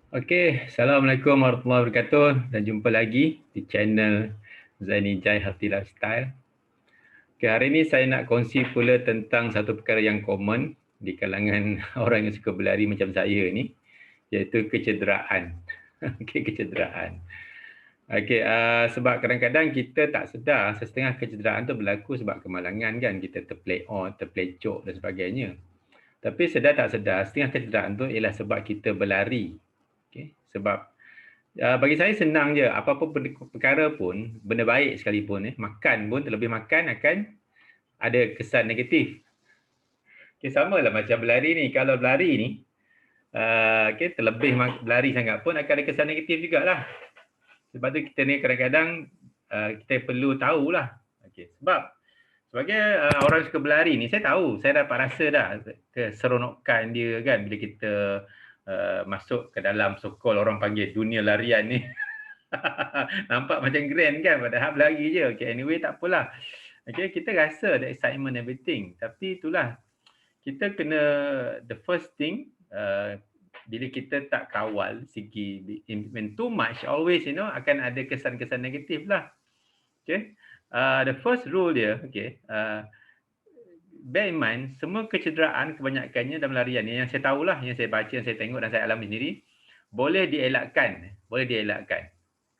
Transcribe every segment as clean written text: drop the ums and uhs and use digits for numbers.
Okey, Assalamualaikum warahmatullahi wabarakatuh dan jumpa lagi di channel Zaini Jai Healthy Lifestyle. Okay, hari ini saya nak kongsi pula tentang satu perkara yang common di kalangan orang yang suka berlari macam saya ni, iaitu kecederaan. Okey, kecederaan. Okey, sebab kadang-kadang kita tak sedar setengah kecederaan tu berlaku sebab kemalangan kan, kita terplay on, terplecok dan sebagainya. Tapi sedar tak sedar, setengah kecederaan tu ialah sebab kita berlari. Okay. Sebab bagi saya senang je, apa-apa perkara pun, benda baik sekalipun, makan pun, terlebih makan akan ada kesan negatif. Okay, sama lah macam berlari ni. Kalau berlari ni, okay, terlebih berlari sangat pun akan ada kesan negatif jugalah. Sebab tu kita ni kadang-kadang kita perlu tahulah. Okay. Sebab sebagai orang suka berlari ni, saya tahu, saya dapat rasa dah keseronokan dia kan bila kita masuk ke dalam so-called orang panggil dunia larian ni. Nampak macam grand kan, padahal berlari je. Okay, anyway, tak apalah. Okay, kita rasa the excitement everything. Tapi itulah, kita kena, the first thing, bila kita tak kawal segi, when too much, always, akan ada kesan-kesan negatif lah. Okay, the first rule dia, okay, bear in mind, semua kecederaan kebanyakannya dalam larian ni, yang saya tahulah, yang saya baca, yang saya tengok dan saya alami sendiri, boleh dielakkan. Boleh dielakkan.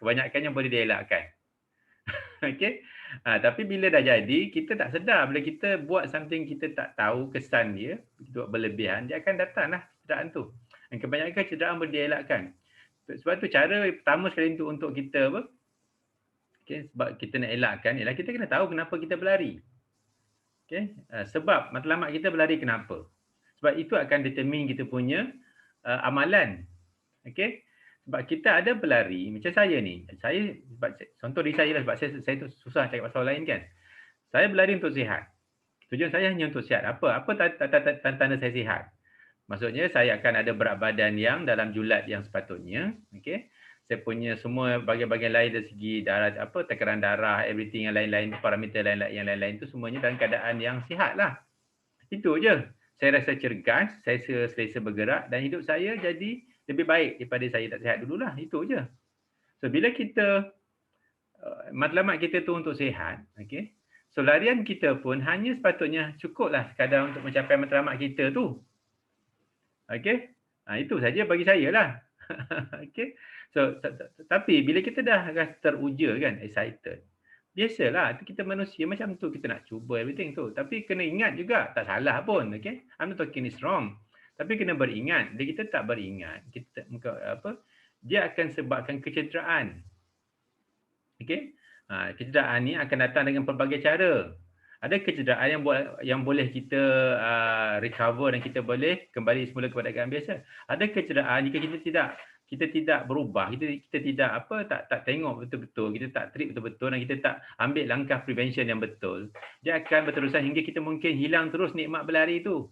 Kebanyakannya boleh dielakkan. Okey. Tapi bila dah jadi, kita tak sedar. Bila kita buat something kita tak tahu kesan dia, kita buat berlebihan, dia akan datanglah cederaan tu. Dan kebanyakan cederaan boleh dielakkan. Sebab tu cara pertama sekali untuk kita apa? Okay, sebab kita nak elakkan ialah kita kena tahu kenapa kita berlari. Okay. Sebab matlamat kita berlari kenapa? Sebab itu akan determine kita punya amalan. Okay. Sebab kita ada berlari, macam saya ni. Saya, contoh diri saya lah, sebab saya tu susah cakap pasal lain kan. Saya berlari untuk sihat. Tujuan saya hanya untuk sihat. Apa tanda saya sihat? Maksudnya saya akan ada berat badan yang dalam julat yang sepatutnya. Okay. Saya punya semua bahagian-bahagian lain dari segi darah, tekanan darah, everything yang lain-lain, parameter yang lain-lain itu semuanya dalam keadaan yang sihat lah. Itu je. Saya rasa cergas, saya selesa bergerak dan hidup saya jadi lebih baik daripada saya tak sihat dululah. Itu je. So bila kita matlamat kita tu untuk sihat, okey. So larian kita pun hanya sepatutnya cukuplah sekadar untuk mencapai matlamat kita tu. Okey. Itu saja bagi saya lah. Okey. So tapi bila kita dah rasa teruja kan, excited, biasalah, kita manusia macam tu, kita nak cuba everything tu. Tapi kena ingat juga, tak salah pun, okay? I'm not talking is wrong. Tapi kena beringat. Bila kita tak beringat, kita dia akan sebabkan kecederaan. Okay? Kecederaan ni akan datang dengan pelbagai cara. Ada kecederaan yang boleh kita recover dan kita boleh kembali semula kepada keadaan biasa. Ada kecederaan jika kita tidak berubah, kita tidak tak tengok betul-betul, kita tak treat betul-betul dan kita tak ambil langkah prevention yang betul, dia akan berterusan hingga kita mungkin hilang terus nikmat berlari itu.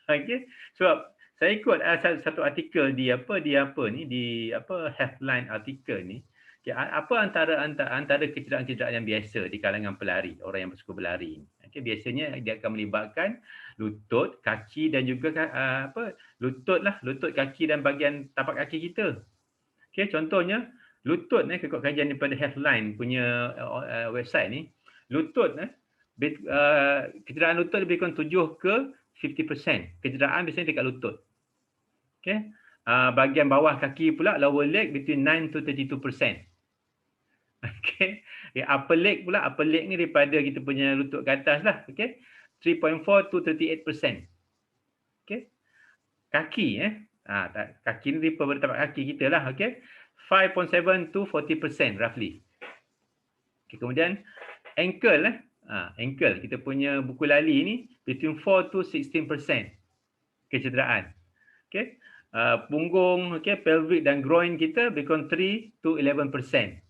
Okey, sebab saya ikut satu artikel di Healthline artikel ni. Okay, apa antara kecederaan-kecederaan yang biasa di kalangan pelari, orang yang suka berlari. Okay, biasanya dia akan melibatkan lutut, kaki dan juga lutut, kaki dan bahagian tapak kaki kita. Okay, contohnya lutut kekut kajian daripada Healthline punya website ni, lutut kecederaan lutut lebih kurang 7 ke 50% kecederaan biasanya dekat lutut. Okay. Bahagian bawah kaki pula, lower leg, between 9 to 32%. Okay. Upper leg ni daripada kita punya lutut ke atas lah. Okay. 3.4 to 38%. Okay. Kaki kaki ni daripada tapak kaki kita lah. Okay. 5.7 to 40% roughly. Okay. Kemudian ankle ankle, kita punya buku lali ni between 4 to 16% kecederaan. Okay. Punggung, pelvic dan groin kita between 3 to 11%.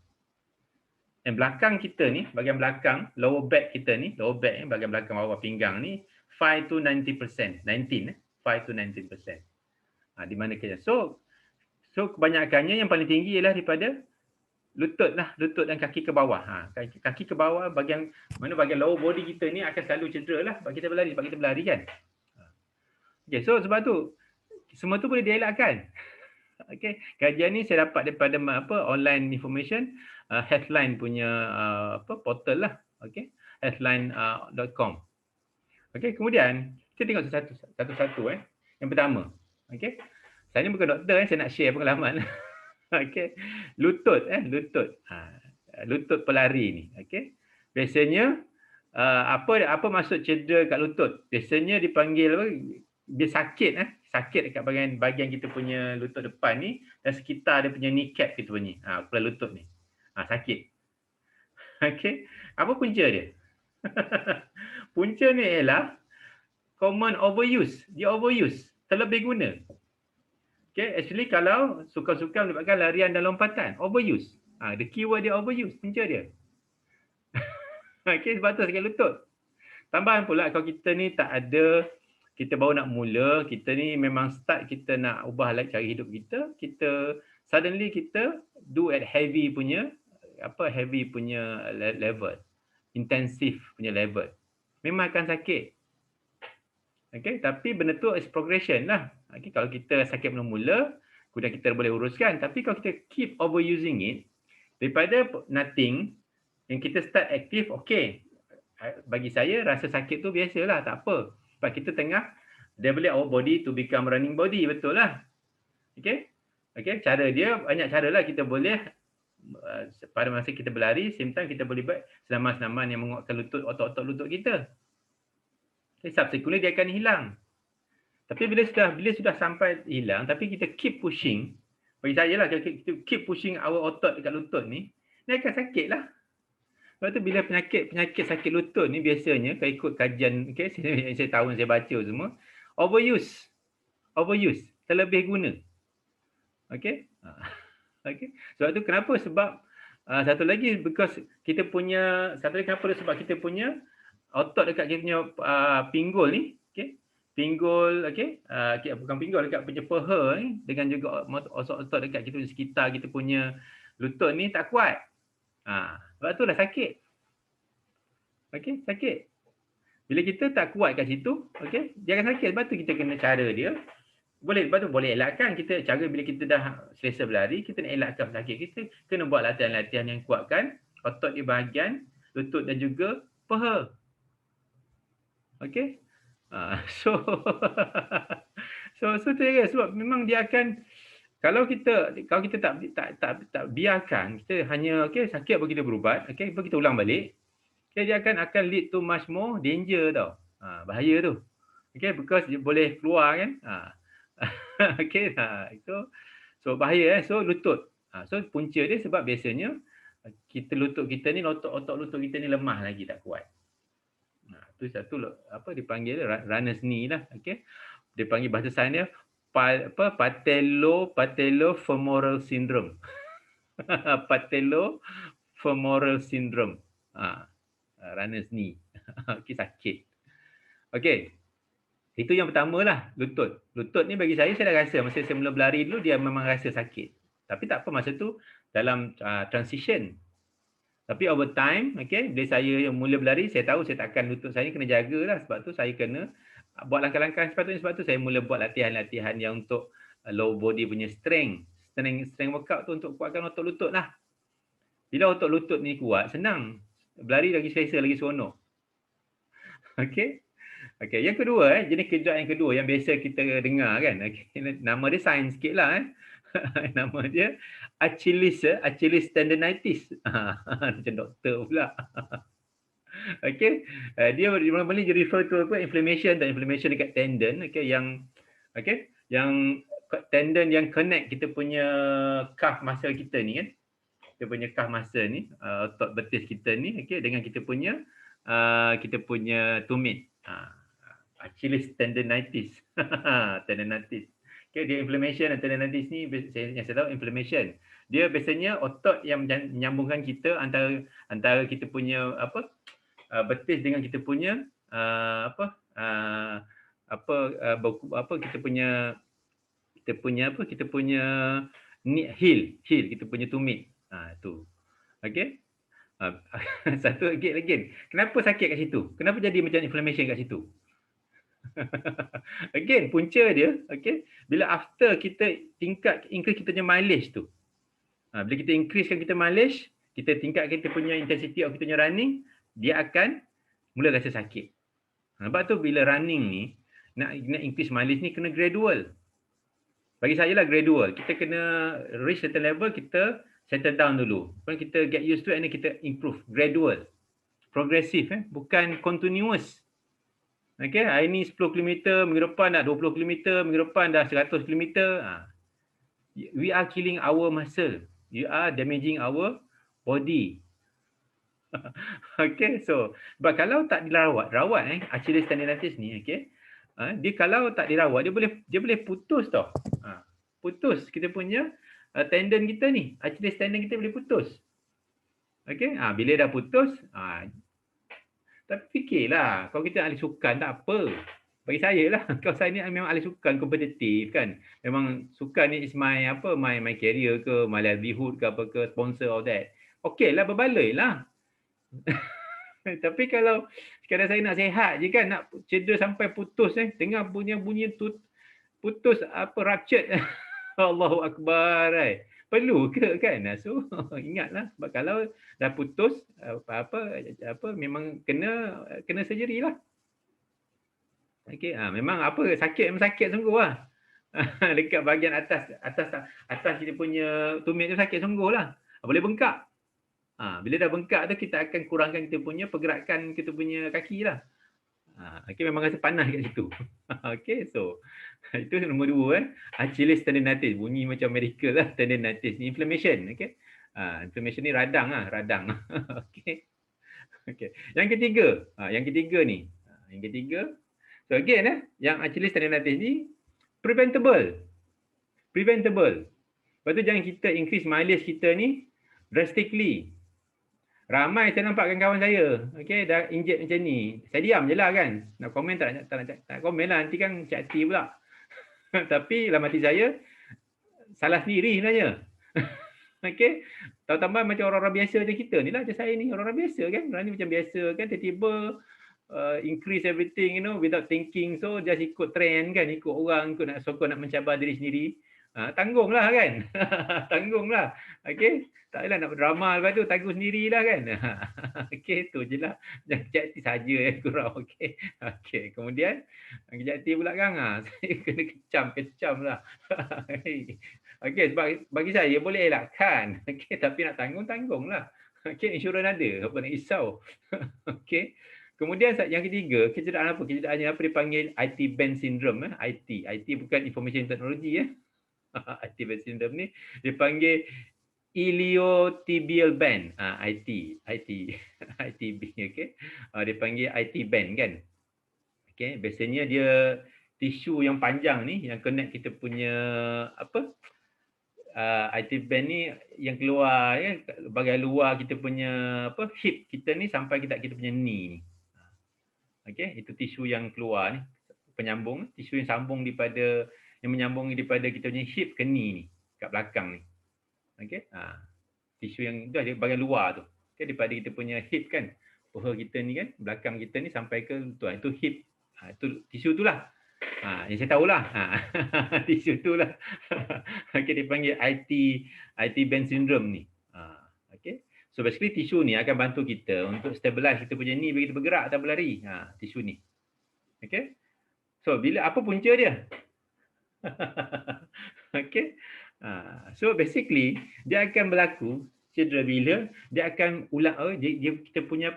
Dan belakang kita ni, bahagian belakang, lower back kita ni, bahagian belakang bawah pinggang ni, 5 to 90%. 5 to 19%. Di mana kita. So kebanyakannya yang paling tinggi ialah daripada lutut dan kaki ke bawah. Kaki ke bawah, bahagian lower body kita ni akan selalu cedera lah sebab kita berlari kan. Okay, so sebab tu, semua tu boleh dielakkan. Okey, kajian ni saya dapat daripada online information, Healthline punya portal lah. Okey, healthline.com. Okey, kemudian kita tengok satu-satu. Yang pertama, okey. Saya ni bukan doktor, saya nak share pengalaman. Okey. Lutut. Lutut pelari ni, okey. Biasanya apa maksud cedera kat lutut? Biasanya dipanggil dia sakit dekat bahagian kita punya lutut depan ni dan sekitar dia punya kneecap kita punya. Kepala lutut ni. Sakit. Okey. Apa punca dia? Punca ni ialah common overuse. Dia overuse, terlebih guna. Okay, actually kalau sukan-sukan melibatkan larian dan lompatan, overuse. The keyword dia overuse, punca dia. Okay, sebab tu sakit lutut. Tambahan pula kalau kita ni tak ada, kita baru nak mula, kita ni memang start kita nak ubah cara hidup kita suddenly kita do at heavy punya level, intensif punya level. Memang akan sakit. Okay, tapi benda tu is progression lah. Okay, kalau kita sakit mula-mula, kemudian kita boleh uruskan. Tapi kalau kita keep overusing it, daripada nothing, yang kita start aktif, okay. Bagi saya, rasa sakit tu biasalah, tak apa. Sebab kita tengah develop our body to become running body, betul lah. Okay, cara dia, banyak cara lah kita boleh, pada masa kita berlari, same time kita boleh buat senaman-senaman yang menguatkan lutut, otot-otot lutut kita. Subsequently dia akan hilang. Tapi bila sudah sampai hilang, tapi kita keep pushing, bagi saya lah, kita keep pushing our otot dekat lutut ni, dia akan sakit lah. Sebab tu bila penyakit sakit lutut ni biasanya, kalau ikut kajian, okay, saya tahu, saya baca semua, overuse, terlebih guna. Okay. Sebab tu kenapa? Sebab satu lagi, because kita punya, sebab kita punya otot dekat kita punya pinggul ni, okay, pinggul, okay, bukan pinggul, dekat punya peha ni, dengan juga otot dekat kita punya sekitar kita punya lutut ni tak kuat. Sebab tu dah sakit. Okay, sakit. Bila kita tak kuat kat situ, okay, dia akan sakit. Sebab tu kita kena cara dia. Sebab tu boleh elakkan kita, cara bila kita dah selesa berlari, kita nak elakkan sakit, kita kena buat latihan-latihan yang kuatkan otot di bahagian lutut dan juga peha. Okay. So tu ya, sebab memang dia akan, kalau kita tak biarkan, kita hanya sakit apa kita berubat, apa kita ulang balik, dia akan lead to much more danger tau. Bahaya tu. Because dia boleh keluar kan. Itu so bahaya. So lutut. So punca dia sebab biasanya lutut kita ni, otot lutut kita ni lemah lagi, tak kuat. Tu satu dipanggil runner's knee lah. Dia panggil bahasa sains dia patellofemoral syndrome. Patellofemoral syndrome. Runner's knee. Sakit. Itu yang pertama lah, lutut. Lutut ni bagi saya dah rasa, masa saya mula berlari dulu, dia memang rasa sakit. Tapi tak apa, masa tu dalam transition. Tapi over time, bila saya mula berlari, saya tahu saya takkan lutut saya kena jagalah. Sebab tu saya kena buat langkah-langkah sepatutnya. Sebab tu saya mula buat latihan-latihan yang untuk low body punya strength workout tu untuk kuatkan otot lutut lah. Bila otot lutut ni kuat, senang. Berlari lagi selesa, lagi seronok. Yang kedua, jenis kejap yang kedua yang biasa kita dengar kan. Nama dia sains sikit lah. Nama dia Achilles tendonitis. Macam doktor pula. Dia normally refer to inflammation dekat tendon, yang tendon yang connect kita punya calf muscle kita ni kan. Kita punya calf muscle ni, otot betis kita ni, dengan kita punya tumit. Achilles tendonitis. Dia inflammation dan tendonitis ni, yang saya tahu inflammation. Dia biasanya otot yang menyambungkan kita antara kita punya betis dengan kita punya kita punya heel kita punya tumit. Tu. Satu again. Kenapa sakit kat situ? Kenapa jadi macam inflammation kat situ? Again, punca dia, okay, bila after kita tingkat increase kita punya mileage tu. Bila kita increasekan kita mileage, kita tingkatkan kita punya intensity of kita punya running, dia akan mula rasa sakit. Sebab tu bila running ni, nak increase mileage ni kena gradual. Bagi saya lah gradual. Kita kena reach certain level, kita settle down dulu. Kemudian kita get used to it and then kita improve. Gradual. Progressive, bukan continuous. Okay, hari ni 10 km, minggu depan dah 20 km, minggu depan dah 100 km. We are killing our muscle. You are damaging our body. Okay, so kalau tak dirawat, Achilles tendinitis ni, okay, dia kalau tak dirawat, dia boleh putus tau. Putus kita punya tendon kita ni, Achilles tendon kita boleh putus. Okay, bila dah putus, tapi fikirlah, kalau kita ahli sukan tak apa. Bagi saya lah, kalau saya ni memang ahli sukan kompetitif kan. Memang sukan ni is my career ke, my livelihood ke apa ke, sponsor all that. Okay lah, berbaloi lah. Tapi kalau sekadar saya nak sihat je kan, nak cedera sampai putus tengah bunyi putus ruptured. Allahu Akbar. Perlu ke kan? So ingatlah, sebab kalau dah putus memang kena surgery lah. Okey, memang memang sakit sungguh lah. Dekat bahagian atas kita punya tumit tu sakit sungguh lah. Boleh bengkak. Bila dah bengkak tu kita akan kurangkan kita punya pergerakan kita punya kaki lah. Okey, memang rasa panas kat situ. Okey, so itu nombor 2 Achilles tendinitis. Bunyi macam medical lah, tendinitis ni inflammation. Okey. Inflammation ni radang. Okey. Okey. Yang ketiga ni. So again yang Achilles tendinitis ni preventable. Lepas tu jangan kita increase mileage kita ni drastically. Ramai saya nampak kawan saya, okey, dah injet macam ni. Saya diam je lah kan. Nak komen tak komen lah. Nanti kan Cik Ati pula. Tapi dalam hati saya, salah sendiri sebenarnya. Okey. Tambah macam orang-orang biasa macam kita ni lah. Macam saya ni, orang-orang biasa kan. Orang ni macam biasa kan. Tiba-tiba increase everything, without thinking. So, just ikut trend kan. Ikut orang, ikut nak sokong, nak mencabar diri sendiri. Tanggunglah kan. Tanggunglah. Okey. Tak payahlah nak berdrama lepas tu, tanggung sendirilah kan. Okey, tu je lah. Jangan Cik Ati saja kurang. Okey. Kemudian, Cik Ati pula kan, saya kena kecam lah. Okey, sebab bagi saya boleh elakkan. Okey, tapi nak tanggunglah. Okey, insurans ada. Apa nak risau. Okey. Kemudian yang ketiga, kecederaan apa? Kecederaan apa dipanggil IT band syndrome. IT bukan information technology. IT band syndrome ni dipanggil iliotibial band. ITB, okey. Dipanggil IT band kan. Okey, biasanya dia tisu yang panjang ni yang connect kita punya IT band ni yang keluar bahagian luar kita punya hip kita ni sampai kita punya knee ni. Okey, itu tisu yang keluar ni, penyambung, tisu yang menyambung daripada kita punya hip ke knee ni, kat belakang ni. Okey, tisu yang tu ada bahagian luar tu. Okey, daripada kita punya hip kan, paha kita ni kan, belakang kita ni sampai ke lutut. Itu hip. Itu tisu itulah. Yang saya tahulah. Tisu itulah. Okey, dipanggil IT band syndrome ni. Okey. So basically tisu ni akan bantu kita untuk stabilize kita punya knee bila kita bergerak atau berlari. Tisu ni. Okey. So bila apa punca dia? Okey. So basically dia akan berlaku cedera bila dia akan ulang dia kita punya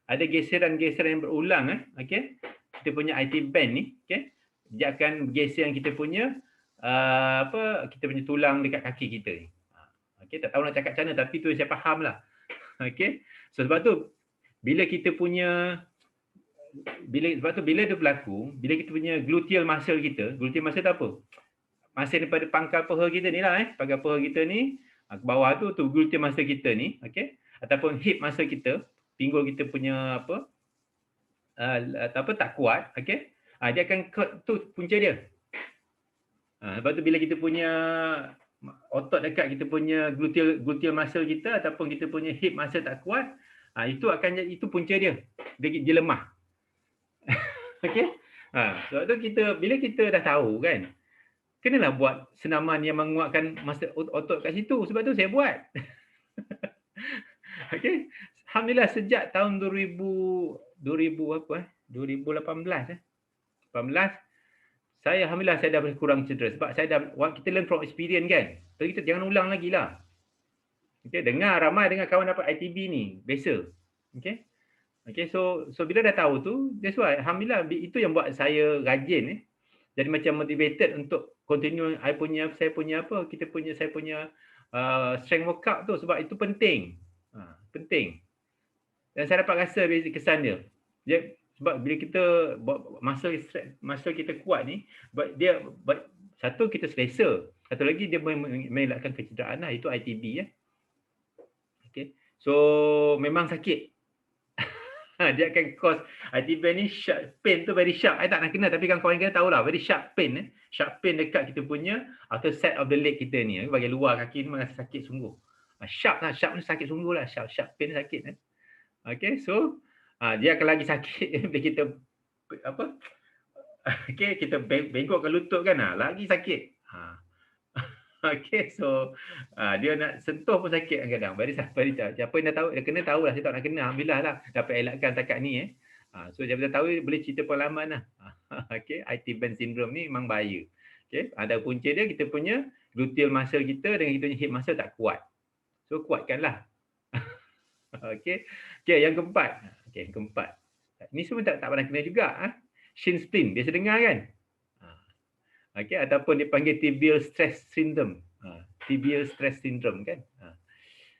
ada geseran-geseran yang berulang okey, kita punya IT band ni okey, dia akan bergeser kita punya kita punya tulang dekat kaki kita ni. Okey, tak tahu nak cakap macam mana tapi tu saya fahamlah. Okey, so sebab tu bila dia berlaku, bila kita punya gluteal muscle tu apa? Masa daripada pangkal paha kita ni lah pangkal paha kita ni ke bawah tu gluteal muscle kita ni, okey, ataupun hip muscle kita, pinggul kita punya tak kuat, okey, dia akan tu punca dia. Sebab tu bila kita punya otot dekat kita punya gluteal muscle kita ataupun kita punya hip muscle tak kuat, itu punca dia lemah. Okey, Sebab tu bila kita dah tahu kan, kenalah buat senaman yang menguatkan masa otot kat situ. Sebab tu saya buat. Okey. Alhamdulillah sejak tahun 2018 saya alhamdulillah saya dah berkurang cedera sebab saya dah kita learn from experience kan. So kita jangan ulang lagi lah. Okey, ramai dengar kawan dapat ITB ni, biasa. Okey. Okey, so bila dah tahu tu, that's why alhamdulillah itu yang buat saya rajin jadi macam motivated untuk continue saya punya strength workout tu sebab itu penting. Penting. Dan saya dapat rasa kesan dia. Sebab bila kita muscle kita kuat ni, satu kita selesa, satu lagi dia mengelakkan kecederaan lah, itu ITB ya. Okay. So memang sakit. Dia akan cause ITB ni pain tu very sharp. I tak nak kena tapi kawan-kawan kita tahulah very sharp pain Sharp pain dekat kita punya outer side of the leg kita ni. Bahagian luar kaki ni memang sakit sungguh. Sharp ni sakit sungguh lah. Sharp pain sakit. Okay, so dia akan lagi sakit bila kita kita bengkokkan lutut kan, lagi sakit. Okay, so dia nak sentuh pun sakit kadang-kadang. Siapa yang dah tahu, dah kena tahulah. Saya tak nak kena, alhamdulillah lah dapat elakkan takat ni. So siapa dah tahu boleh cerita pengalaman lah. Okay, IT band syndrome ni memang bahaya. Okay, ada punca dia, kita punya gluteal muscle kita dengan kita punya hip muscle tak kuat. So kuatkanlah. Okay, yang keempat. Yang keempat. Ini semua tak pernah kena juga. Shin splint, biasa dengar kan? Okay, ataupun dipanggil tibial stress syndrome. Tibial stress syndrome kan?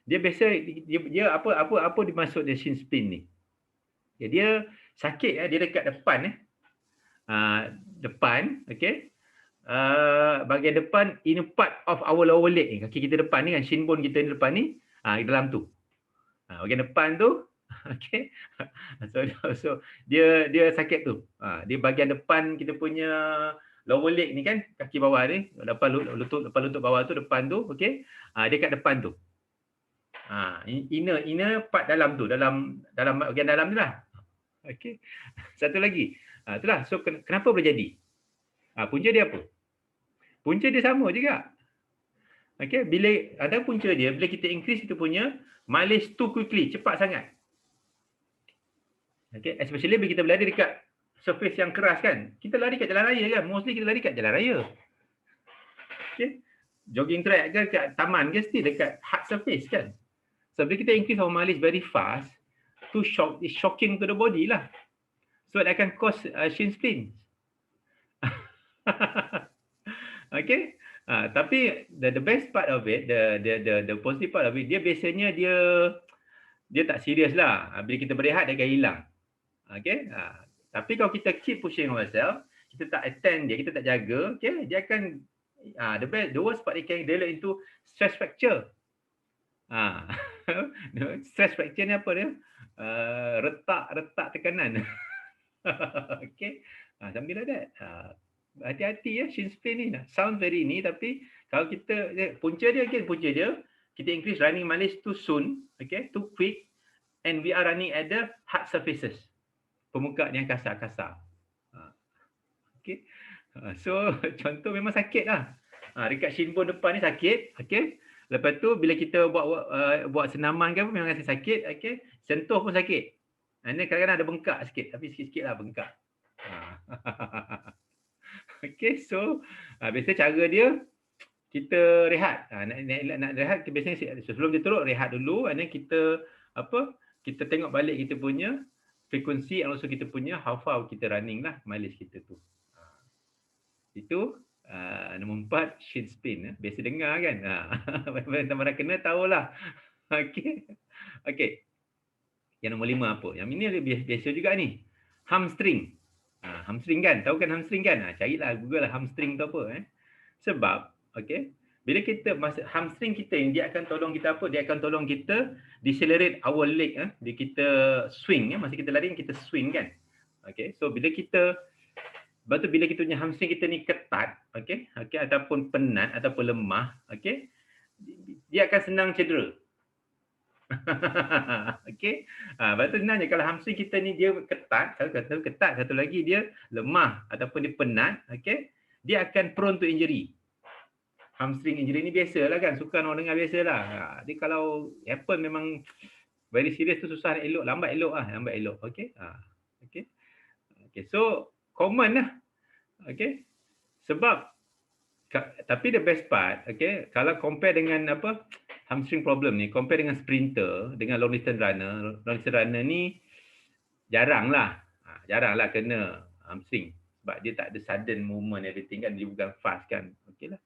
Dia biasa, dia apa dimaksud dia shin splint ni? Dia sakit, dia dekat depan. Depan, okay? Bahagian depan, inner part of our lower leg ni. Kaki kita depan ni kan, shin bone kita ni depan ni. Dalam tu. Bahagian depan tu, okay. So dia sakit tu. Dia bahagian depan kita punya lower leg ni kan, kaki bawah ni, depan lutut bawah tu, depan tu, okay. Dia kat depan tu. Inner part dalam tu, dalam bahagian dalam ni lah. Okay. Satu lagi. Itulah. So kenapa boleh jadi? Punca dia apa? Punca dia sama juga. Okay, bila ada punca dia, bila kita increase kita punya mileage too quickly, cepat sangat. Okay, especially bila kita berlari dekat surface yang keras kan. Kita lari kat jalan raya kan, mostly kita lari kat jalan raya. Okay, jogging track ke kat taman ke, still dekat hard surface kan. So bila kita increase our mileage very fast, it's shocking to the body lah. So that akan cause shin splint. Okay. Tapi the best part of it, the positive part of it, dia biasanya dia tak serius lah. Bila kita berehat dia akan hilang. Okay. Tapi kalau kita keep pushing ourselves, kita tak attend dia, kita tak jaga, okay, dia akan the worst part, it can develop into stress fracture. Stress fracture ni apa dia? Retak tekanan. Okay. Something like that. Hati-hati ya, shin splint ni. Sound very ni, tapi kalau kita, punca dia, kita increase running mileage too soon, okay, too quick, and we are running at the hard surfaces. Permukaan yang kasar-kasar. Okay. So, contoh memang sakit lah. Dekat shin bone depan ni sakit, okay. Lepas tu, bila kita buat senaman ke apa, memang rasa sakit, okay. Sentuh pun sakit. Ini kadang-kadang ada bengkak sikit, tapi sikit-sikit lah bengkak. Okay, so biasa cara dia kita rehat. Nak rehat, biasanya sebelum dia turun rehat dulu, and then kita tengok balik kita punya frekuensi and also kita punya how far kita running lah, mileage kita tu. Itu nombor 4, shin splint. Biasa dengar kan. Mana kena tahulah. Okay. Yang nombor 5 apa? Yang ini biasa juga ni. Hamstring. Hamstring kan? Tahu kan hamstring kan? Carilah Google lah hamstring tu apa. Sebab, okay, bila kita hamstring kita ni, dia akan tolong kita apa? Dia akan tolong kita decelerate our leg. Bila kita swing, masa kita lari kita swing kan? Okay, so bila kita punya hamstring kita ni ketat, okay, ataupun penat ataupun lemah, okay, dia akan senang cedera. Okey. Lepas tu sebenarnya kalau hamstring kita ni dia ketat, satu ketat, satu lagi dia lemah ataupun dia penat, okey, dia akan prone to injury. Hamstring injury ni biasalah kan, sukan orang dengar biasalah. Dia kalau happen memang very serious tu susah nak elok, lambat elok lah, lambat elok. Okey. Okey. Okey. So common lah. Okey. Sebab tapi the best part, okey, kalau compare dengan apa hamstring problem ni, compare dengan sprinter, dengan long distance runner, long distance runner ni jaranglah kena hamstring sebab dia tak ada sudden movement everything kan, dia bukan fast kan. Okeylah.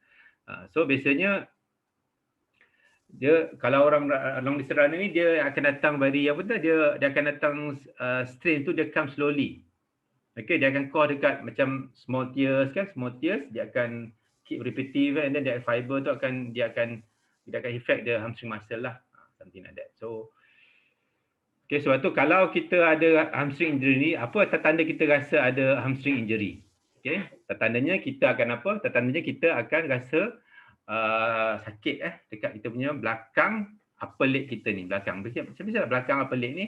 So biasanya dia kalau orang long distance runner ni dia akan datang very apa tu, dia akan datang strain tu dia come slowly. Okey, dia akan cause dekat macam small tears kan, small tears dia akan keep repetitive and then that fiber tu dia akan affect the hamstring muscle lah, something like that. So okay, sebab tu kalau kita ada hamstring injury ni, apa tanda kita rasa ada hamstring injury? Okay, tandanya kita akan apa? Tandanya kita akan rasa sakit dekat kita punya belakang upper leg kita ni, belakang. Biasa belakang upper leg ni,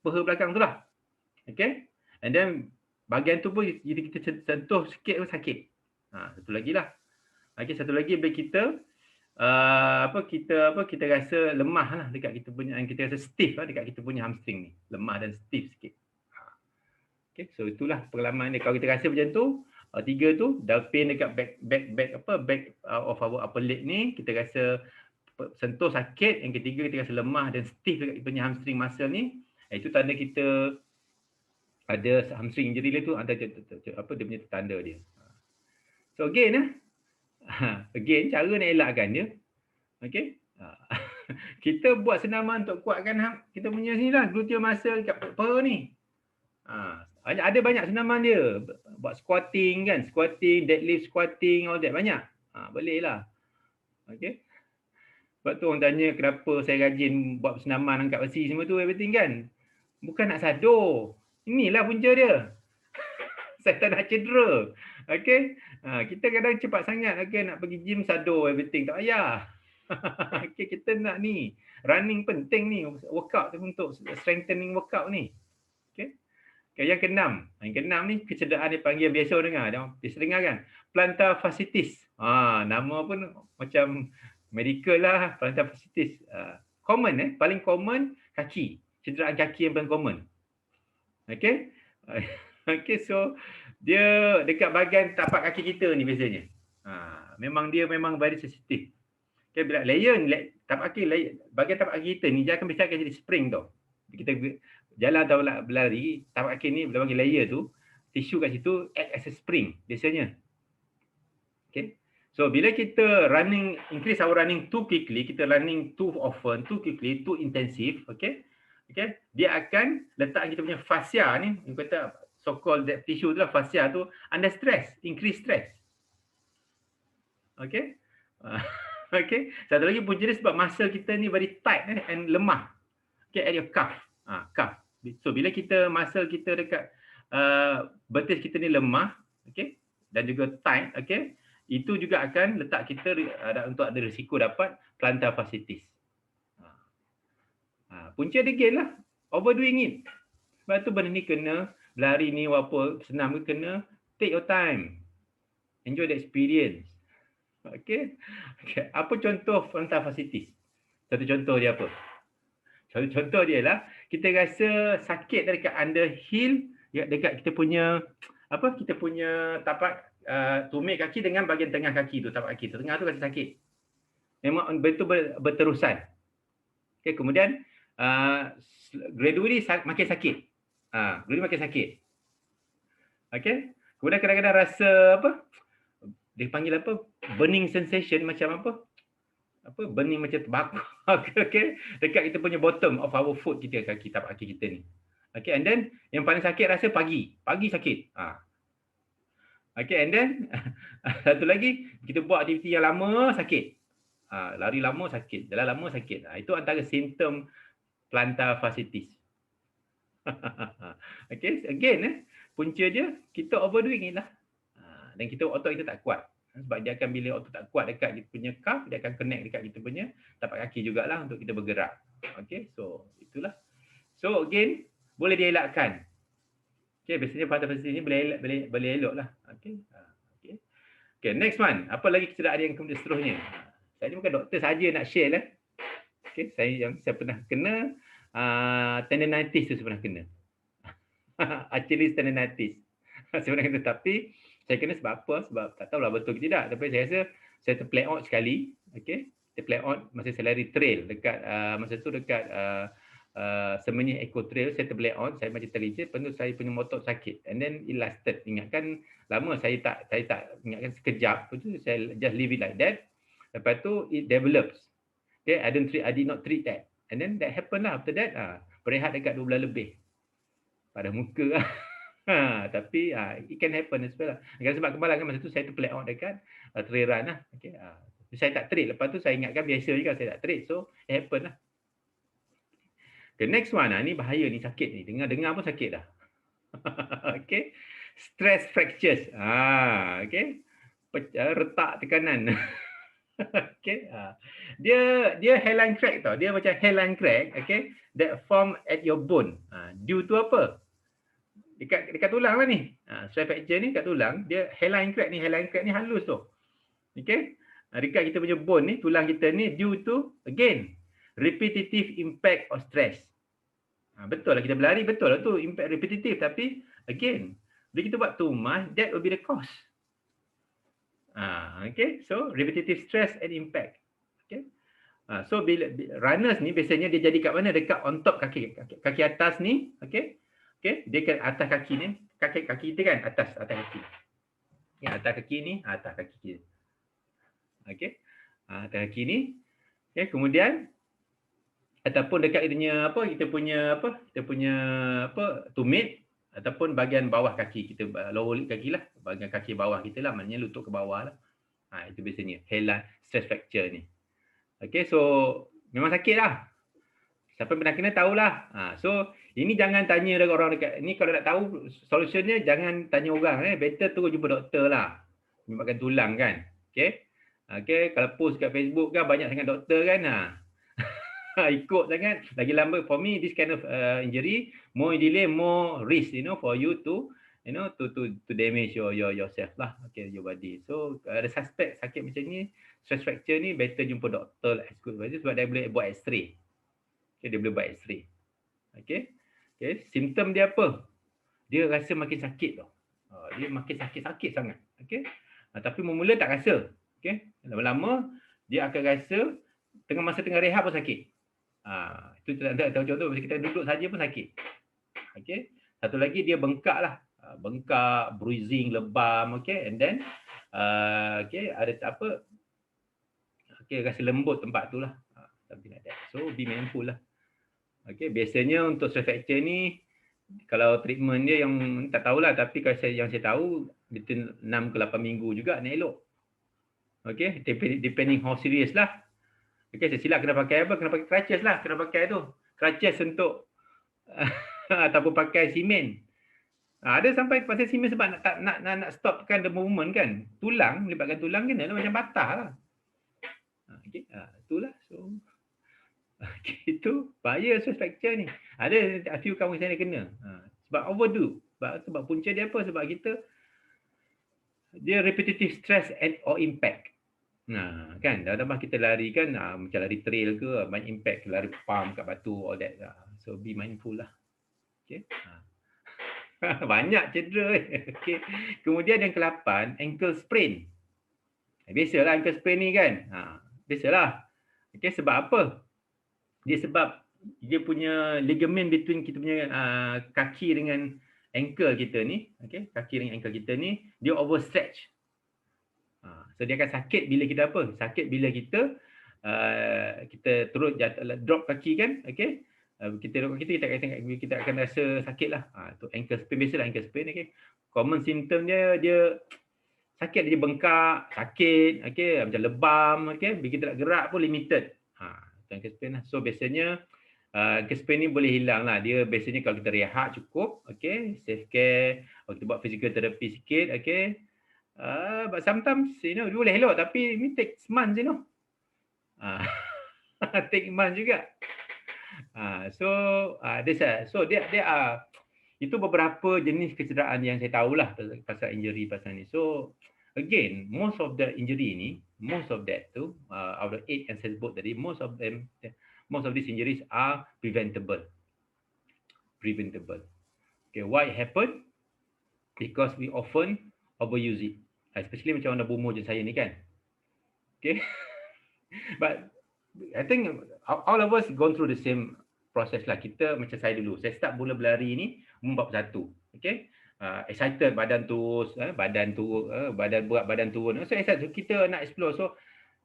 peha belakang tu lah. Okay, and then bahagian tu pun jadi kita sentuh sikit pun sakit. Satu lagi lah. Okay, satu lagi bila kita kita rasa lemah lah dekat kita punya, kita rasa stiff lah dekat kita punya hamstring ni, lemah dan stiff sikit. Okay, so itulah pengalaman dia. Kalau kita rasa macam tu, tiga tu, dah pain dekat back of our upper leg ni, kita rasa sentuh sakit, yang ketiga kita rasa lemah dan stiff dekat kita punya hamstring muscle ni, itu tanda kita ada hamstring injury dia tu, ada apa dia punya tanda dia. So again again cara nak elakkan dia, okey, kita buat senaman untuk kuatkan kita punya ni lah, gluteal muscle kat peha ni. Ada banyak senaman dia, buat squatting kan, squatting, deadlift squatting, all that banyak. Boleh lah. Okey. Sebab tu orang tanya kenapa saya rajin buat senaman angkat besi semua tu everything kan. Bukan nak sadur. Inilah punca dia. Saya tak nak cedera. Okey. Kita kadang cepat sangat nak pergi gym sadur everything, tak payah. Okey, kita nak ni. Running penting ni, workout tu untuk strengthening workout ni. Okey. Yang keenam. Yang keenam ni kecederaan dipanggil, biasa orang dengar. Biasa dengar kan? Plantar fasciitis. Nama pun macam medical lah, plantar fasciitis. Common paling common kaki. Cederaan kaki yang paling common. Okey. Okey, so dia dekat bahagian tapak kaki kita ni biasanya. Memang dia very sensitif. Okay, bila tapak kaki, bahagian tapak kaki kita ni dia akan biasa jadi spring tau. Kita jalan atau berlari, tapak kaki ni bila bagi layer tu, tisu kat situ act as a spring biasanya. Okay. So bila kita increase our running too quickly, kita running too often, too quickly, too intensive, okay, dia akan letak kita punya fascia ni, yang kata so-called that tissue tu lah, fascia tu under stress, increase stress. Okay. Okay. Satu lagi punca dia sebab muscle kita ni very tight and lemah. Okay, at your calf. Calf. So bila kita muscle kita dekat betis kita ni lemah, okay, dan juga tight, okay, itu juga akan letak kita untuk ada risiko dapat plantar fasciitis. Punca dia again lah, overdoing it. Sebab tu benda ni kena, berlari ni walaupun senam ke kena, take your time. Enjoy the experience. Okay. Apa contoh plantar fasciitis? Satu contoh dia apa? Satu contoh dia lah, kita rasa sakit dekat under heel, dekat kita punya kita punya tapak tumit kaki dengan bahagian tengah kaki tu, tapak kaki tu, tengah tu rasa sakit. Memang betul berterusan. Okay, kemudian gradually makin sakit. Gradually makin sakit. Okay. Kemudian kadang-kadang rasa dia panggil burning sensation, macam burning macam terbakar. Okay. Dekat kita punya bottom of our foot kita, kaki tapak kaki kita ni. Okay, and then yang paling sakit rasa pagi sakit. Okay, and then satu lagi kita buat aktiviti yang lama sakit. Lari lama sakit, jalan lama sakit. Itu antara simptom plantar fasciitis. Okay, again punca dia kita overdoing ni lah. Dan otot kita tak kuat. Sebab dia akan bila otot tak kuat dekat kita punya calf, dia akan connect dekat kita punya tapak kaki jugalah untuk kita bergerak. Okey, so itulah. So again, boleh dielakkan. Okey, biasanya pada fase ini boleh eloklah. Okey. Okey. Okey, next one. Apa lagi kecederaan yang kemudian seterusnya? Saya ni bukan doktor saja nak share lah. Okey, saya pernah kena tendinitis tu saya pernah kena. Achilles tendinitis. Saya pernah kena, tapi saya kena sebab apa? Sebab tak tahulah betul ke tidak. Tapi saya rasa saya terplay out sekali. Okey, terplay out masa saya lari trail dekat masa tu dekat Semenyih Eco Trail. Saya terplay out, saya macam terlincir, lepas tu saya punya motor sakit. And then it lasted. Ingatkan lama saya tak ingatkan sekejap. Lepas tu saya just leave it like that. Lepas tu it develops. Okay, I did not treat that. And then that happened lah after that. Berehat dekat 2 bulan lebih. Pada muka lah. Tapi it can happen as well lah. Sebab kemarin kan masa tu saya terplay out dekat trail run lah. Okay, saya tak trade. Lepas tu saya ingatkan biasa juga saya tak trade. So it happen lah. Okay, next one ni bahaya ni, sakit ni. Dengar pun sakit dah. Okay. Stress fractures. Okay. Retak tekanan. Okay. Dia hairline crack tau. Dia macam hairline crack, okay, that form at your bone. Due to apa? Dekat tulang lah ni. Stress fracture ni kat tulang, dia hairline crack ni halus tu. Okay. Dekat kita punya bone ni, tulang kita ni due to again repetitive impact of stress. Betul lah kita berlari, betul lah tu impact repetitive, tapi again bila kita buat too much, that will be the cause. Okay, so repetitive stress and impact. Okay. So bila runners ni biasanya dia jadi kat mana? Dekat on top kaki atas ni, okay. Okay, dia kat atas kaki ni, kaki kita kan atas kaki. Ya, atas kaki ni, atas kaki kita. Okay. Atas kaki ni. Okay, kemudian ataupun dekat kita punya tumit ataupun bahagian bawah kaki kita, lower leg kaki lah, bahagian kaki bawah kita lah, maknanya lutut ke bawah lah. Itu biasanya hairline stress fracture ni. Okay, so memang sakit lah. Siapa pernah kena tahulah. So ini jangan tanya orang dekat ni, kalau nak tahu solutionnya jangan tanya orang, better terus jumpa doktor lah. Menyebabkan tulang kan. Okay. Okay, kalau post kat Facebook kan banyak sangat doktor kan. Ikut sangat, lagi lambat. For me, this kind of injury, more delay, more risk, for you to, to damage yourself lah, okay, your body. So ada suspect sakit macam ni, stress fracture ni, better jumpa doktor as good as sebab dia boleh buat X-ray. Okay, dia boleh buat X-ray. Okay, okay. Simptom dia apa? Dia rasa makin sakit tau. Dia makin sakit sangat. Okay, tapi mula tak rasa. Okay, lama-lama dia akan rasa tengah rehat pun sakit. Itu tak tahu contoh, kita duduk saja pun sakit. Okey. Satu lagi dia bengkak lah. Bengkak, bruising, lebam, okey, and then okey, ada apa? Okey, rasa lembut tempat tu lah. Something like that. So be mindful lah. Okey, biasanya untuk stress fracture ni kalau treatment dia yang tak tahulah, tapi kalau yang saya tahu between 6 ke 8 minggu juga nak elok. Okey, depending how serious lah. Okay, saya silap kena pakai apa? Kena pakai crutches lah. Kena pakai tu. Crutches untuk ataupun pakai simen. Ada sampai pasal simen sebab nak stopkan the movement kan. Tulang, melibatkan tulang kan, macam patah lah. Okay, itulah. So, okay, itu bahaya stress fracture ni. Ada a few kawan saya kena. Sebab overdo. Sebab punca dia apa? Sebab dia repetitive stress and or impact. Kan dah kita lari kan, macam lari trail ke, banyak impact, lari pump kat batu, all that. So be mindful lah. Okay. Banyak cedera. Okay. Kemudian yang ke-8, ankle sprain. Biasalah ankle sprain ni kan. Biasalah. Okay, sebab apa? Sebab dia punya ligament between kita punya kaki dengan ankle kita ni, okay, kaki dengan ankle kita ni, dia overstretch. So dia akan sakit bila kita apa? Sakit bila kita turun drop kaki kan, okey. Kita drop kaki kita akan rasa sakit lah. Tu ankle sprain, biasalah ankle sprain, okey. Common symptom dia sakit, dia bengkak, sakit, okey, macam lebam, okey. Bila kita nak gerak pun limited. Tu ankle sprain lah. So biasanya ankle sprain ni boleh hilang lah. Dia biasanya kalau kita rehat cukup, okey, self care, kita buat physical therapy sikit, okey. But sometimes, boleh elok tapi it takes months, take months juga. So there are, itu beberapa jenis kecederaan yang saya tahulah pasal injury pasal ni. So again, most of the injury ni, most of that tu, out of the 8 yang saya sebut tadi, most of these injuries are preventable. Okay, why it happen? Because we often overuse it, especially macam orang dah berumur macam saya ni kan. Okay. But I think all of us gone through the same process lah. Kita macam saya dulu. Saya start mula berlari ni umur 41. Okay. Excited, badan turun, badan turun. So excited. So, kita nak explore. So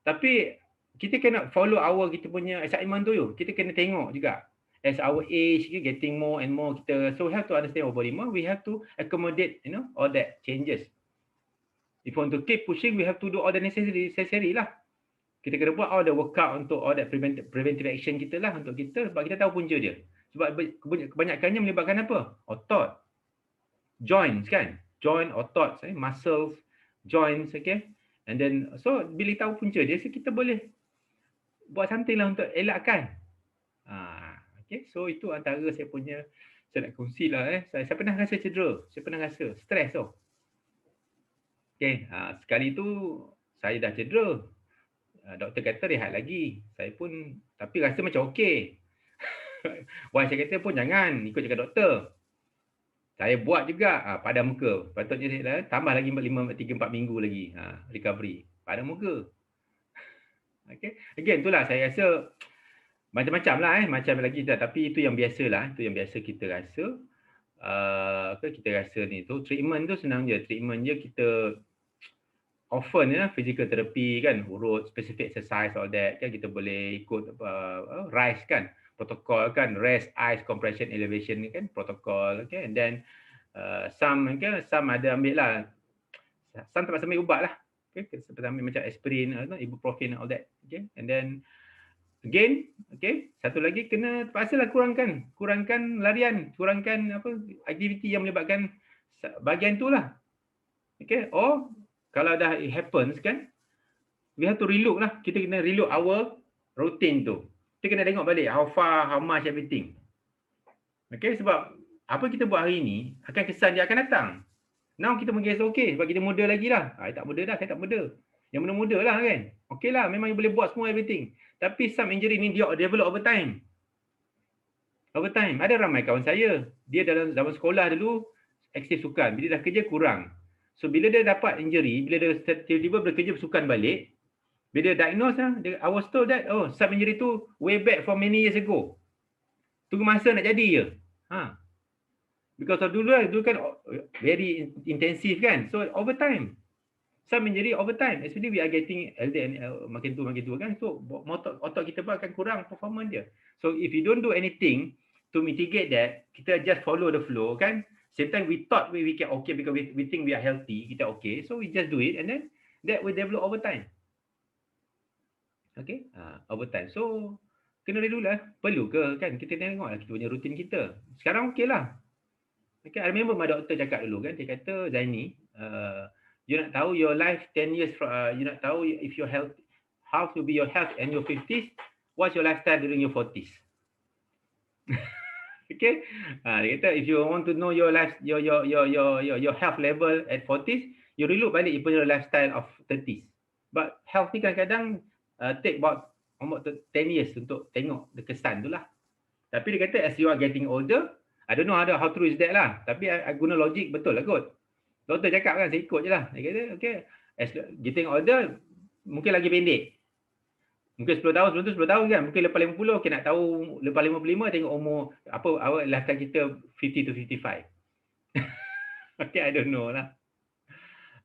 tapi kita kena follow kita punya excitement tu. Kita kena tengok juga. As our age getting more and more, so we have to understand our body more. We have to accommodate, all that changes. If we want to keep pushing, we have to do all the necessary lah. Kita kena buat all the workout untuk all that preventive action kita lah untuk kita, sebab kita tahu punca dia. Sebab kebanyakannya melibatkan apa? Otot, joints kan? Joint, otot, muscles, joints, okay? And then, so bila tahu punca dia, so kita boleh buat something lah untuk elakkan. Okay, so itu antara saya nak kongsi lah. Saya pernah rasa cedera, saya pernah rasa stres tau. Okay, sekali tu saya dah cedera. Doktor kata rehat lagi. Saya pun, tapi rasa macam okey. Wah, saya kata pun jangan ikut cakap doktor. Saya buat juga padam muka. Patutnya saya tambah lagi 3-4 minggu lagi recovery. Padam muka. Okay. Again, itulah saya rasa macam-macam lah macam lagi dah. Tapi itu yang biasa lah. Itu yang biasa kita rasa. Kita rasa ni tu. Treatment tu senang je. Treatment je kita often physical therapy kan, urut specific exercise all that kan, kita boleh ikut RICE kan, protokol kan, rest, ice, compression, elevation kan, protokol okay. And then some ada ambil lah, some terpaksa ambil ubat lah, okay, seperti ambil macam aspirin, ibuprofen all that, okay. And then again, okay, satu lagi kena terpaksa lah kurangkan larian, kurangkan aktiviti yang melibatkan bahagian tu lah, okay. Or kalau dah it happens kan, we have to relook lah. Kita kena relook our routine tu. Kita kena tengok balik how far, how much, everything. Okay, sebab apa kita buat hari ni akan kesan dia akan datang. Now kita mungkin okay sebab kita muda lagi lah. Tak muda dah, saya tak muda. Yang muda-muda lah kan. Okay lah, memang you boleh buat semua everything. Tapi some injury ni dia develop over time. Over time. Ada ramai kawan saya, dia dalam zaman sekolah dulu aktif sukan. Bila dah kerja kurang. So bila dia dapat injury, bila dia tiba-tiba bekerja bersukan balik, bila dia diagnose I was told that some injury tu way back from many years ago. Tunggu masa nak jadi je. Because of dulu kan very intensive kan. So over time. Some injury over time. Especially we are getting elder and makin tua kan. So otot kita pun akan kurang performance dia. So if you don't do anything to mitigate that, kita just follow the flow kan. Same time we thought we can okay because we think we are healthy, kita okay. So we just do it and then that will develop over time. Okay, over time. So kena dulu lah. Perlu ke kan? Kita tengok lah kita punya rutin kita. Sekarang okay lah. Okay, I remember my doctor cakap dulu kan. Dia kata, Zaini, you nak tahu your life 10 years from, you nak tahu if your health, how to be your health in your 50s, what's your lifestyle during your 40s. Okay, dia kata if you want to know your life, your health level at 40s, you relook balik you punya lifestyle of 30s. But health ni kadang-kadang take about 10 years untuk tengok kesan tu lah. Tapi dia kata as you are getting older, I don't know how true is that lah. Tapi I guna logik betul lah kot. Doktor cakap kan, saya ikut je lah. Dia kata okay, as getting older, mungkin lagi pendek. Mungkin 10 tahun, sebelum tu 10 tahun kan. Mungkin lepas 50, okay, nak tahu lepas 55, tengok umur, lifestyle kita 50 to 55. Okay, I don't know lah.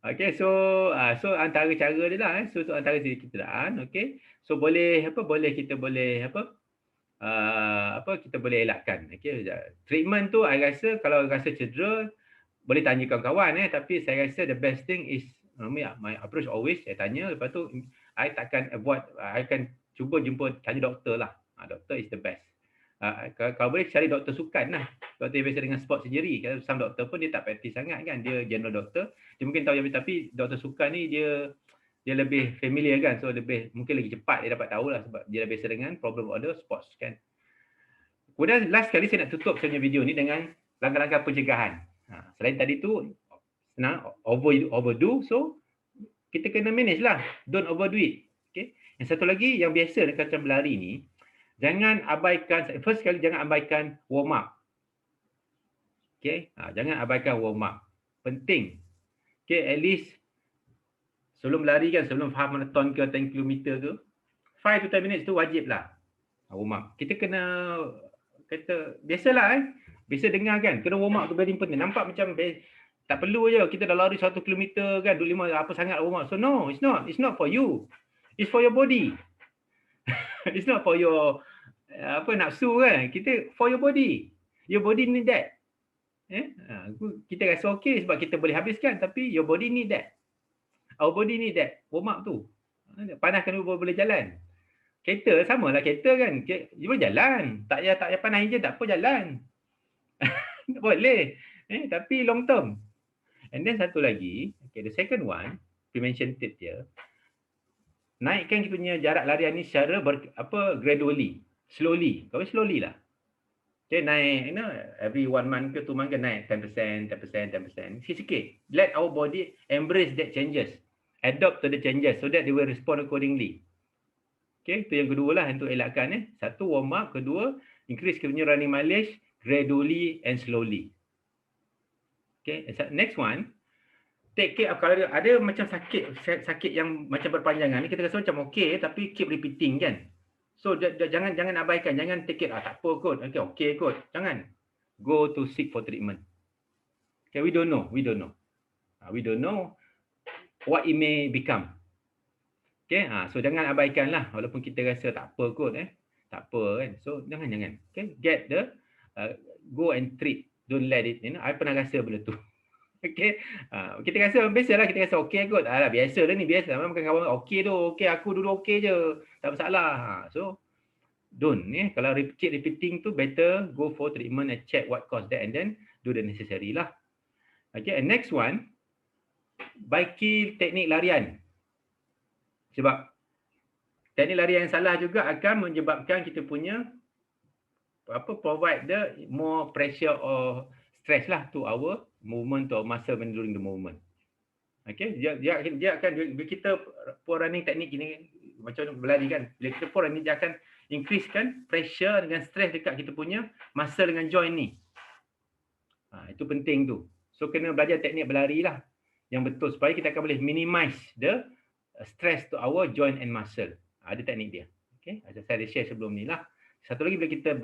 Okay, so antara cara dia lah. So antara cederaan, okay. So kita boleh elakkan. Okay, treatment tu, I rasa kalau rasa cedera, boleh tanya kawan-kawan. Tapi saya rasa the best thing is, my approach always, saya tanya, lepas tu, I takkan avoid, I akan cuba tanya doktor lah. Doktor is the best. Kalau boleh cari doktor sukan lah. Doktor yang biasa dengan sport surgery. Kalau some doktor pun dia tak praktis sangat kan. Dia general doktor. Dia mungkin tahu yang tapi doktor sukan ni dia lebih familiar kan. So lebih mungkin lagi cepat dia dapat tahu lah sebab dia biasa dengan problem order sports kan. Kemudian last kali saya nak tutup sebenarnya video ni dengan langkah-langkah pencegahan. Selain tadi tu senang overdo, so kita kena manage lah. Don't overdo it. Okay. Yang satu lagi yang biasa dekat macam berlari ni, jangan abaikan, first kali jangan abaikan warm up. Okay. Jangan abaikan warm up. Penting. Okay, at least sebelum berlari kan, sebelum half marathon ke 10 km ke, 5 to 10 minutes tu wajib lah warm up. Kita kena kata biasalah biasa dengar kan, kena warm up tu very important. Nampak macam tak perlu je kita dah lari 1 km kan, 25 apa sangat warm up. So no, it's not for you. It's for your body. It's not for your nafsu kan. Kita for your body. Your body need that. Kita rasa okey sebab kita boleh habiskan, tapi your body need that. Our body need that. Warm up tu. Panaskan dulu boleh jalan. Kereta samalah kereta kan. Dia boleh jalan. Tak payah panas enjin tak apa jalan. Boleh. Tapi long term. And then satu lagi, okay, the second one, prevention tip dia, naikkan kita punya jarak larian ni secara gradually, slowly. Kau slowly lah. Okay, naik, every 1 month ke 2 month ke naik 10%, 10%. Sikit-sikit. Let our body embrace that changes. Adopt to the changes so that they will respond accordingly. Okay, itu yang kedua lah untuk elakkan. Satu, warm up. Kedua, increase kita punya running mileage gradually and slowly. Okay, next one, take care of, kalau ada macam sakit yang macam berpanjangan ni, kita rasa macam okey tapi keep repeating kan. So jangan abaikan, jangan take it tak apa kot. Okay kot. Jangan. Go to seek for treatment. Okay, we don't know. We don't know what it may become. Okay, so jangan abaikan lah walaupun kita rasa tak apa kot tak apa kan. So jangan. Okay, get the go and treat. Don't let it, I pernah rasa benda tu. Okay, kita rasa biasalah, kita rasa okey kot. Biasa dah ni, biasa. Memang kawan okey tu, okey aku dulu okey je. Tak masalah. So don't kalau keep repeating tu, better go for treatment and check what caused that and then do the necessary lah. Okay, and next one, baiki teknik larian. Sebab teknik larian yang salah juga akan menyebabkan kita punya provide the more pressure or stress lah to our movement, to our muscle when during the movement. Okay, dia akan, bila kita poor running teknik ini macam berlari kan, bila kita poor running dia akan increasekan pressure dengan stress dekat kita punya muscle dengan joint ni. Itu penting tu. So kena belajar teknik berlari lah yang betul supaya kita akan boleh minimize the stress to our joint and muscle. Ada teknik dia. Okay, saya share sebelum ni lah. Satu lagi, bila kita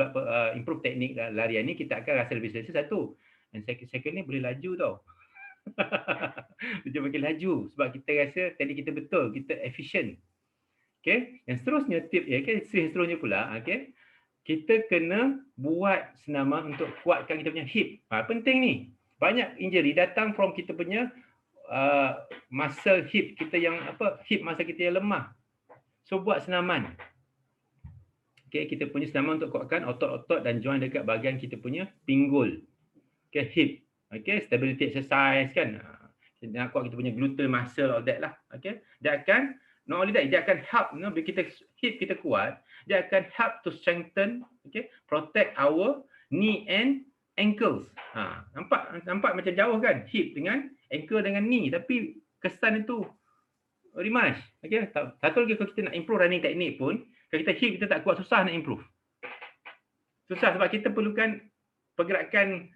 improve teknik larian ni, kita akan rasa lebih selesa. Satu. Dan second ni boleh laju tau. Dia makin laju sebab kita rasa teknik kita betul, kita efficient. Okay. Yang seterusnya tip seterusnya pula, okay, kita kena buat senaman untuk kuatkan kita punya hip. Penting ni. Banyak injury datang from kita punya muscle hip kita yang hip muscle kita yang lemah. So buat senaman. Okay, kita punya senaman untuk kuatkan otot-otot dan joint dekat bahagian kita punya pinggul. Okay, hip. Okay, stability exercise kan. Kita nak kuat kita punya glute muscle, all that lah. Okay, dia akan, not only that, dia akan help, bila kita hip kita kuat, dia akan help to strengthen, okay, protect our knee and ankles. Nampak macam jauh kan, hip dengan ankle dengan knee, tapi kesan itu rimas. Okay, satu lagi kalau kita nak improve running teknik pun, kalau kita hip kita tak kuat, susah nak improve. Susah sebab kita perlukan pergerakan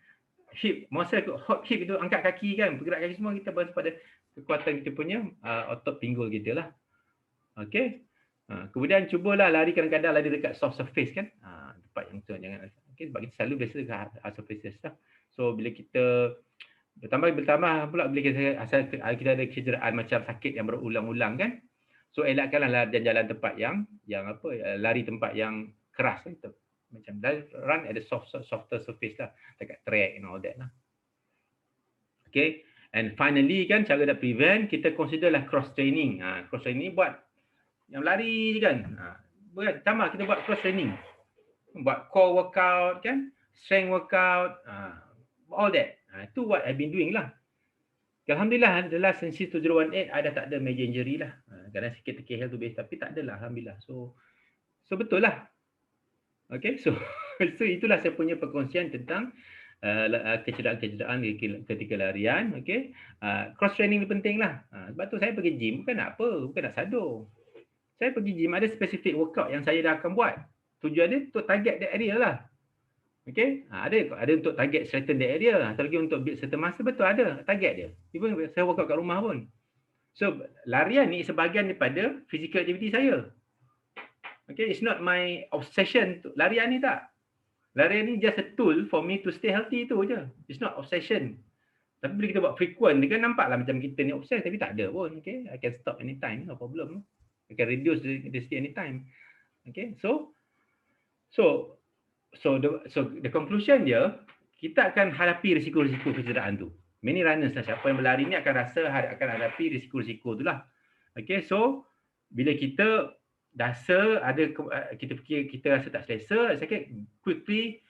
hip, muscle hip itu, angkat kaki kan, pergerakan kaki semua kita berdasar pada kekuatan kita punya otot pinggul kita lah. Okay. Kemudian cubalah lari, kadang-kadang lari dekat soft surface kan. Tempat yang tu jangan. Okay, sebab kita selalu biasa dekat hard surfaces lah. So bila kita bertambah pula bila kita ada kecederaan macam sakit yang berulang-ulang kan. So elakkanlah jalan tempat yang lari tempat yang keras gitu. Macam run at the softer surface lah, dekat track and all that lah. Okay, and finally kan, cara nak prevent, kita consider lah cross training. Cross training buat yang lari je kan. Tambah kita buat cross training. buat core workout kan, strength workout, all that. Itu what I've been doing lah. Alhamdulillah, the last since 2018, I dah tak ada major injury lah. Kadang sikit TKL tu base, tapi tak adalah, Alhamdulillah. So betul lah. Okay, so itulah saya punya perkongsian tentang kecederaan-kecederaan ketika larian. Okay, cross training ni penting lah. Sebab tu saya pergi gym bukan nak apa, bukan nak sadur. Saya pergi gym ada spesifik workout yang saya dah akan buat. Tujuan dia untuk target that area lah. Okay, ada untuk target strengthen that area. Atau lagi untuk build certain muscle, betul ada target dia. Even saya workout kat rumah pun. So larian ni sebahagian daripada physical activity saya. Okay, it's not my obsession. Larian ni tak. Larian ni just a tool for me to stay healthy tu je. It's not obsession. Tapi bila kita buat frequent, dia kan nampaklah macam kita ni obsess, tapi tak ada pun. Okay, I can stop anytime, no problem. I can reduce the intensity anytime. Okay, so the conclusion dia, kita akan hadapi risiko-risiko kecederaan tu. Many runners lah, siapa yang berlari ni akan rasa akan hadapi risiko-risiko tu lah. Okay, so bila kita rasa ada, kita fikir kita rasa tak selesa, saya kata quickly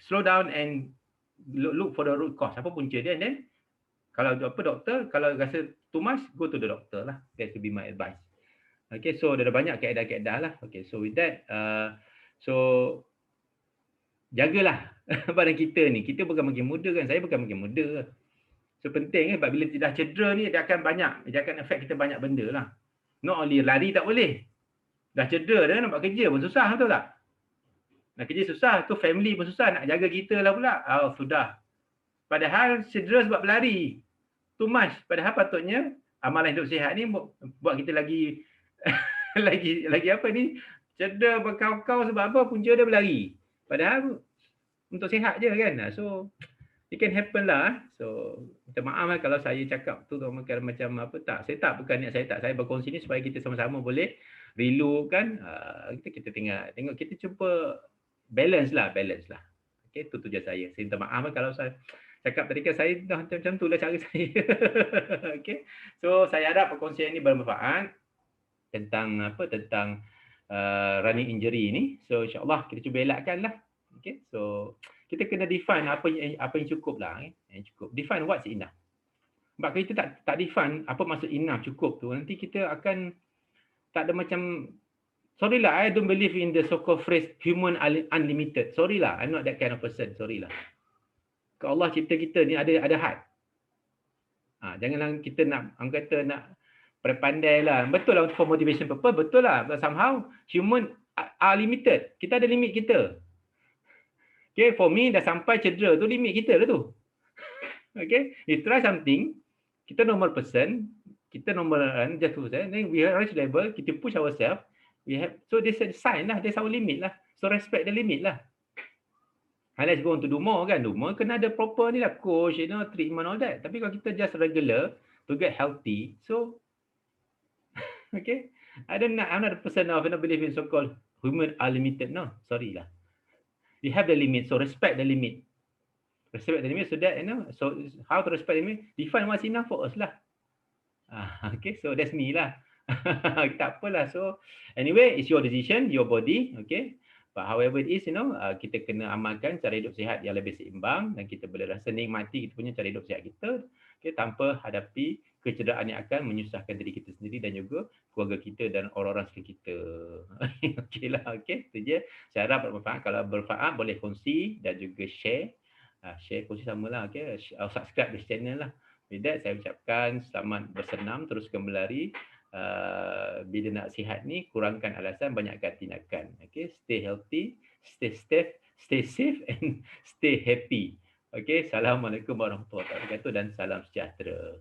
slow down and look for the root cause, apa punca dia, and then kalau doktor, kalau rasa too much, go to the doctor lah. That will be my advice. Okay, so ada banyak kaedah-kaedah lah. Okay, so with that, so jagalah badan kita ni. Kita bukan makin muda kan, saya bukan makin muda. So penting sebab bila dah cedera ni, dia akan affect kita banyak benda lah. Not only lari tak boleh. Dah cedera dah, nak buat kerja pun susah, betul tak? Nak kerja susah, tu family pun susah, nak jaga kita lah pula. Sudah. Padahal cedera sebab berlari. Too much. Padahal patutnya amalan hidup sihat ni buat kita lagi lagi apa ni? Cedera berkau-kau sebab apa? Punca dia berlari. Padahal untuk sihat je kan. So it can happen lah. So minta maaf lah kalau saya cakap tu macam apa tak. Bukan niat saya berkongsi ni supaya kita sama-sama boleh reload kan. Kita tengok kita cuba balance lah. Okay, tu tujuan saya. Saya minta maaf lah kalau saya cakap tadi kan saya dah macam tu lah cara saya. Okay. So saya harap perkongsian ini bermanfaat tentang running injury ni. So insya-Allah kita cuba elakkan lah. Okay. So kita kena define apa yang cukup lah. Yang cukup. Define what's enough. Sebab kalau kita tak define apa maksud enough, cukup tu, nanti kita akan tak ada macam, sorry lah, I don't believe in the so-called phrase human unlimited. Sorry lah, I'm not that kind of person. Sorry lah. Kalau Allah cipta kita ni ada had. Janganlah kita nak pandai lah. Betul lah for motivation purpose, betul lah. But somehow human are limited. Kita ada limit kita. Okay, for me dah sampai cedera tu, limit kita lah tu. Okay, you try something, kita normal person, kita normal just then we reach level, kita push ourselves, so there's a sign lah, there's our limit lah. So respect the limit lah. Let's go on to do more kan. Do more kena ada proper ni lah, coach, treatment all that. Tapi kalau kita just regular to get healthy, so okay, I'm not a person of believe in so-called human unlimited. No, sorry lah. We have the limit, so respect the limit. Respect the limit so that so how to respect the limit? Define what's enough for us lah. Okay, so that's me lah. Tak apalah. So anyway, it's your decision, your body. Okay. But however it is, kita kena amalkan cara hidup sihat yang lebih seimbang dan kita boleh rasa nikmati kita punya cara hidup sihat kita, okay, tanpa hadapi kecederaan yang akan menyusahkan diri kita sendiri dan juga keluarga kita dan orang-orang sekitar kita. Okey lah, okey. Itu je. Saya harap bermanfaat. Kalau bermanfaat, boleh kongsi dan juga share. Share, kongsi samalah. Okay. Subscribe di channel lah. With that, saya ucapkan selamat bersenam, teruskan berlari. Bila nak sihat ni, kurangkan alasan, banyakkan tindakan. Okay, stay healthy, stay safe and stay happy. Okay, Assalamualaikum warahmatullahi wabarakatuh dan salam sejahtera.